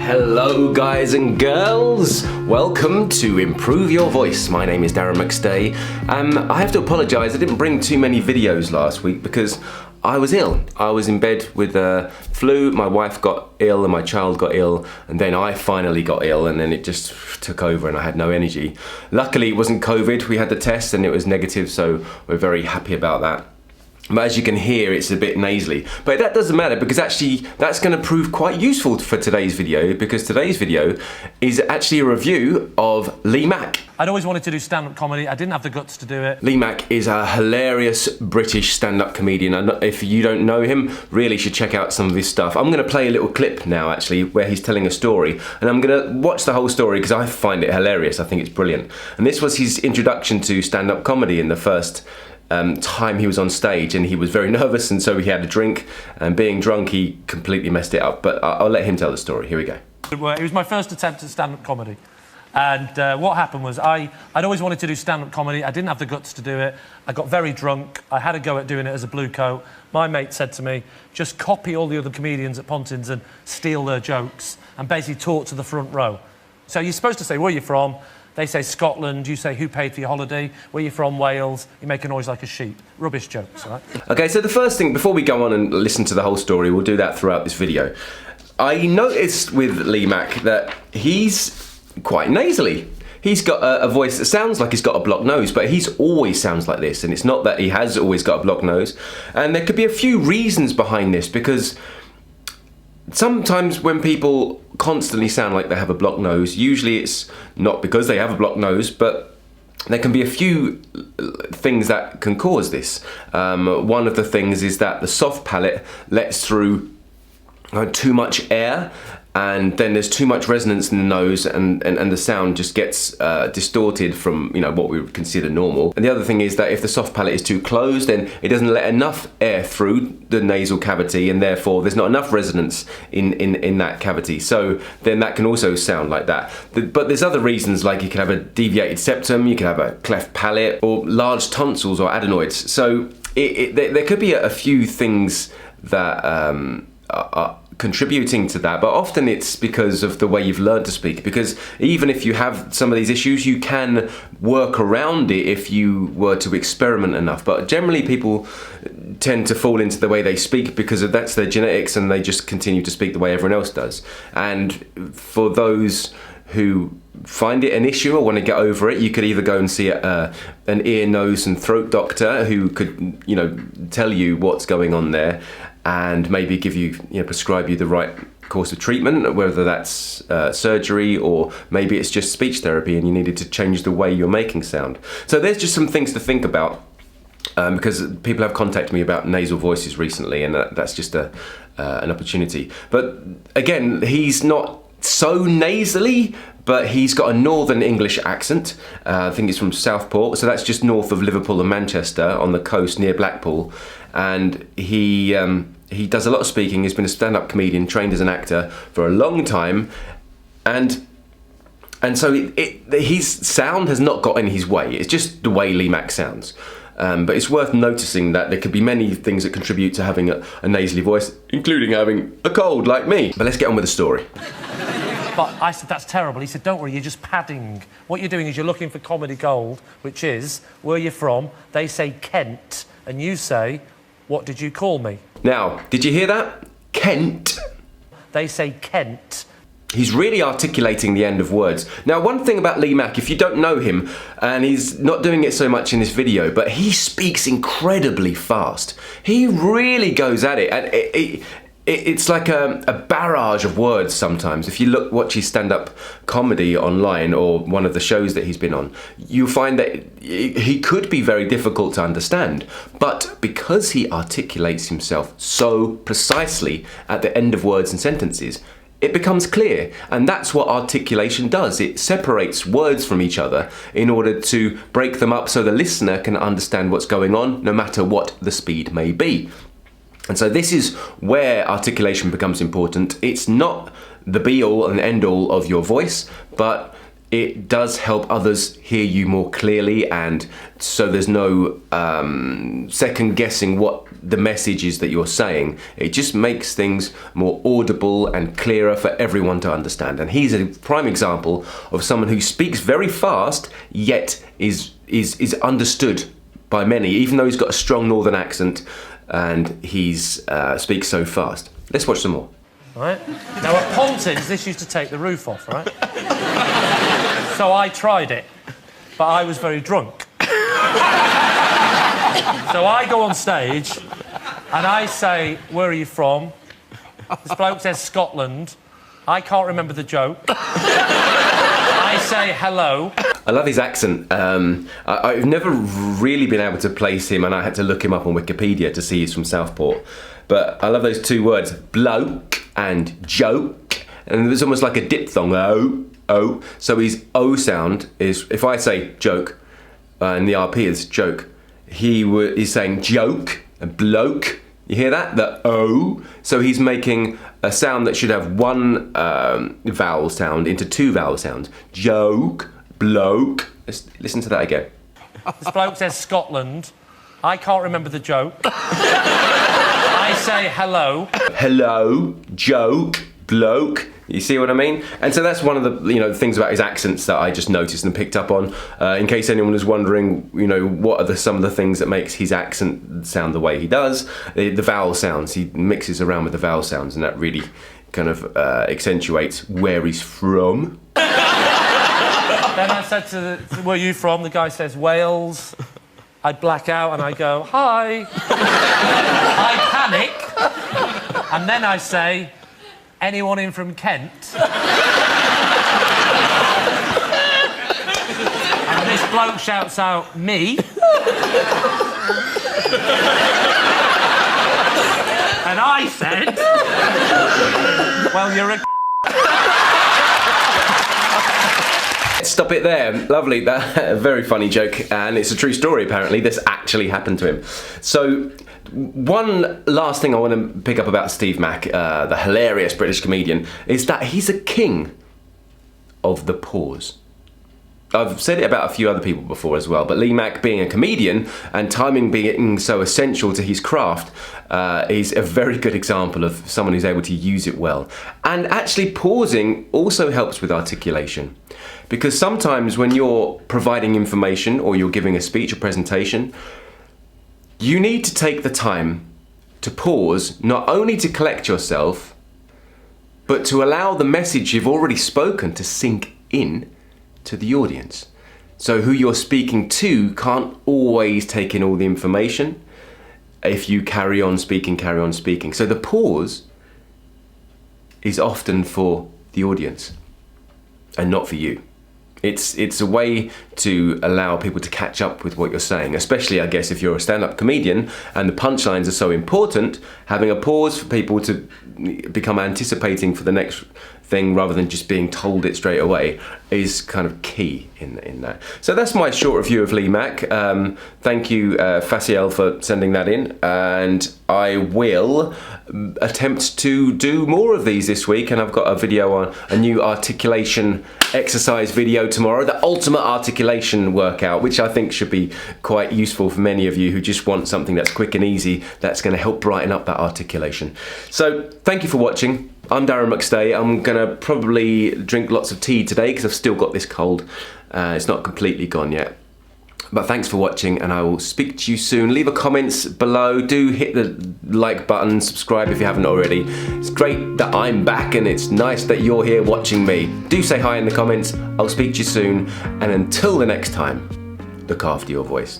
Hello guys and girls, welcome to Improve Your Voice. My name is Darren McStay. I have to apologise, I didn't bring too many videos last week because I was ill. I was in bed with the flu, my wife got ill and my child got ill, and then I finally got ill and then it just took over and I had no energy. Luckily it wasn't COVID, we had the test and it was negative, so we're very happy about that. But as you can hear, it's a bit nasally. But that doesn't matter because actually that's going to prove quite useful for today's video, because today's video is actually a review of Lee Mack. I'd always wanted to do stand-up comedy. I didn't have the guts to do it. Lee Mack is a hilarious British stand-up comedian, and if you don't know him, really should check out some of his stuff. I'm going to play a little clip now, actually, where he's telling a story, and I'm going to watch the whole story because I find it hilarious. I think it's brilliant. And this was his introduction to stand-up comedy in the first time he was on stage, and he was very nervous, and so he had a drink, and being drunk he completely messed it up. But I'll let him tell the story. Here we go. It was my first attempt at stand-up comedy, and what happened was I'd always wanted to do stand-up comedy. I didn't have the guts to do it. I got very drunk. I had a go at doing it as a blue coat. My mate said to me, just copy all the other comedians at Pontins and steal their jokes and basically talk to the front row. So you're supposed to say, where are you from? They say Scotland, you say who paid for your holiday, where you from, Wales, you make a noise like a sheep. Rubbish jokes, right? Okay, so the first thing, before we go on and listen to the whole story, we'll do that throughout this video. I noticed with Lee Mack that he's quite nasally. He's got a voice that sounds like he's got a blocked nose, but he's always sounds like this, and it's not that he has always got a blocked nose. And there could be a few reasons behind this, because sometimes when people constantly sound like they have a blocked nose, usually it's not because they have a blocked nose, but there can be a few things that can cause this. One of the things is that the soft palate lets through too much air, and then there's too much resonance in the nose, and the sound just gets distorted from, you know, what we would consider normal. And the other thing is that if the soft palate is too closed, then it doesn't let enough air through the nasal cavity, and therefore there's not enough resonance in that cavity. So then that can also sound like that. But there's other reasons, like you could have a deviated septum, you could have a cleft palate, or large tonsils or adenoids. So there could be a few things that are contributing to that, but often it's because of the way you've learned to speak, because even if you have some of these issues, you can work around it if you were to experiment enough. But generally people tend to fall into the way they speak because that's their genetics, and they just continue to speak the way everyone else does. And for those who find it an issue or want to get over it, you could either go and see an ear, nose and throat doctor who could, you know, tell you what's going on there, and maybe give you, prescribe you the right course of treatment, whether that's surgery, or maybe it's just speech therapy and you needed to change the way you're making sound. So there's just some things to think about, because people have contacted me about nasal voices recently, and that's just an opportunity. But again, he's not so nasally, but he's got a northern English accent. I think he's from Southport, so that's just north of Liverpool and Manchester on the coast near Blackpool. And he does a lot of speaking. He's been a stand-up comedian, trained as an actor for a long time, and so his sound has not got in his way. It's just the way Lee Mack sounds. But it's worth noticing that there could be many things that contribute to having a nasally voice, including having a cold like me. But let's get on with the story. But I said, that's terrible. He said, don't worry, you're just padding. What you're doing is you're looking for comedy gold, which is, where you're from, they say Kent, and you say, what did you call me? Now, did you hear that? Kent. They say Kent. He's really articulating the end of words. Now, one thing about Lee Mack, if you don't know him, and he's not doing it so much in this video, but he speaks incredibly fast. He really goes at it, and it's like a barrage of words sometimes. If you watch his stand-up comedy online, or one of the shows that he's been on, you'll find that he could be very difficult to understand. But because he articulates himself so precisely at the end of words and sentences, it becomes clear. And that's what articulation does. It separates words from each other in order to break them up so the listener can understand what's going on, no matter what the speed may be. And so this is where articulation becomes important. It's not the be-all and end-all of your voice, but it does help others hear you more clearly, and so there's no second guessing what the message is that you're saying. It just makes things more audible and clearer for everyone to understand. And he's a prime example of someone who speaks very fast, yet is understood by many, even though he's got a strong northern accent and he's speaks so fast. Let's watch some more. Right. Now at Pontins, this used to take the roof off, right? So I tried it, but I was very drunk. So I go on stage and I say, "Where are you from?" This bloke says Scotland. I can't remember the joke. I say hello. I love his accent. I've never really been able to place him, and I had to look him up on Wikipedia to see he's from Southport. But I love those two words, bloke and joke. And there's almost like a diphthong, O. So his O sound is, if I say joke, and the RP is joke, he's saying joke and bloke. You hear that? The O. So he's making a sound that should have one vowel sound into two vowel sounds. Joke, bloke. Let's listen to that again. This bloke says Scotland. I can't remember the joke. I say hello. Hello, joke, bloke. You see what I mean? And so that's one of the things about his accents that I just noticed and picked up on. In case anyone was wondering, what are some of the things that makes his accent sound the way he does? The vowel sounds. He mixes around with the vowel sounds, and that really kind of accentuates where he's from. Then I said where are you from? The guy says Wales. I black out and I go, hi. I panic. And then I say, anyone in from Kent? And this bloke shouts out, me. And I said, well, you're a Stop it there. Lovely. That very funny joke, and it's a true story apparently. This actually happened to him. So one last thing I want to pick up about Steve Mack, the hilarious British comedian, is that he's a king of the pause. I've said it about a few other people before as well, but Lee Mack, being a comedian and timing being so essential to his craft, is a very good example of someone who's able to use it well. And actually pausing also helps with articulation, because sometimes when you're providing information or you're giving a speech or presentation, you need to take the time to pause, not only to collect yourself, but to allow the message you've already spoken to sink in to the audience. So who you're speaking to can't always take in all the information if you carry on speaking. So the pause is often for the audience and not for you. It's a way to allow people to catch up with what you're saying, especially, I guess, if you're a stand-up comedian and the punchlines are so important. Having a pause for people to become anticipating for the next thing rather than just being told it straight away is kind of key in that. So that's my short review of Lee Mack. Thank you, Faciel, for sending that in, and I will attempt to do more of these this week, and I've got a video on a new articulation exercise video tomorrow, the ultimate articulation workout, which I think should be quite useful for many of you who just want something that's quick and easy that's going to help brighten up that articulation. So thank you for watching. I'm Darren McStay. I'm going to probably drink lots of tea today because I've still got this cold. It's not completely gone yet. But thanks for watching, and I will speak to you soon. Leave a comments below. Do hit the like button, subscribe if you haven't already. It's great that I'm back, and it's nice that you're here watching me. Do say hi in the comments. I'll speak to you soon, and until the next time, look after your voice.